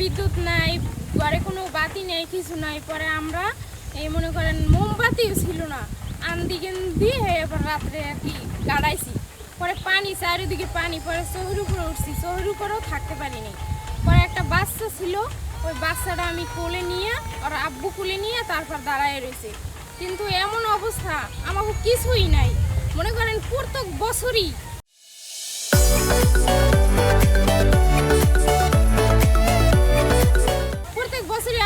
বিদ্যুৎ নাই, ঘরে কোনো বাতি নেই, কিছু নাই। পরে আমরা এই মনে করেন মোমবাতিও ছিল না, আন্দিকেন দিয়ে এবার রাত্রে আর কি গাড়াইছি। পরে পানি চারিদিকে পানি, পরে শহরের উপরে উঠছি, শহরের উপরেও থাকতে পারিনি। পরে একটা বাচ্চা ছিল, ওই বাচ্চাটা আমি কোলে নিয়ে ওর আব্বু কোলে নিয়ে তারপর দাঁড়ায় রয়েছে। কিন্তু এমন অবস্থা আমাকে কিছুই নাই, মনে করেন প্রত্যেক বছরই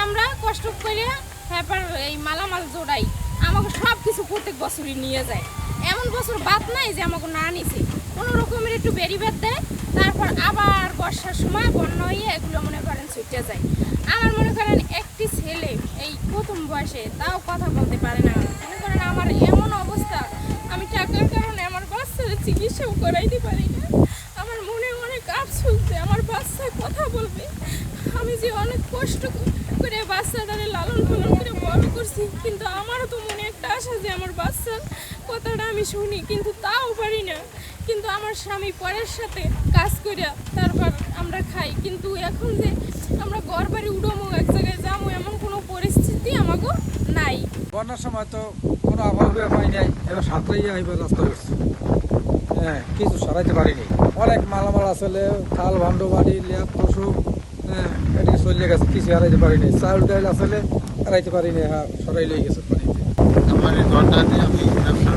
আমরা কষ্ট করে তারপর এই মালামাল জোড়াই, আমাকে সব কিছু প্রত্যেক বছরই নিয়ে যায়। এমন বছর বাদ নাই যে আমাকে না নিছে, কোনো রকমের একটু বেরিবাদ দেয়, তারপর আবার বর্ষার সময় বন্যা হয়ে এগুলো মনে করেন ছুটে যায়। আমার মনে করেন একটি ছেলে এই প্রথম বয়সে, তাও কথা বলতে পারে না। মনে করেন আমার এমন অবস্থা, আমি টাকার কারণে আমার বাচ্চার চিকিৎসাও করাইতে পারি না। আমার মনে অনেক আফসোস যে আমার বাচ্চা কথা বলবে। আমি যে অনেক কষ্ট করে বাচ্চাটারে লালন পালন করে বড় করছি, কিন্তু আমারও তো মনে একটা আশা যে আমার বাচ্চার কথাটা আমি শুনি, কিন্তু তাও পারি না। কিন্তু আমার স্বামী পরের সাথে কাজ করিয়া তারপর আমরা খাই, কিন্তু এখন যে আমরা ঘর বাড়ি উড়মো, এক জায়গায় যাবো, এমন কোনো পরিস্থিতি আমাকে নাই। বন্যার সময় তো কোনো অভাবে পাই নাই, এবার সাঁতরাইয়া এবার রাস্তা করছি। হ্যাঁ, কিছু সরাইতে পারিনি। অনেক মালামাল আসলে থাল ভাণ্ড বাড়ি ল্যাপ তোষক, হ্যাঁ, এদিকে চলে গেছে, কিছু হারাইতে পারিনি। চাউল ডাইল আসলে হারাইতে পারিনি, হ্যাঁ সরাই লই গেছে পানিতে। আমার এই ঘরটা দিয়ে আমি ব্যবসা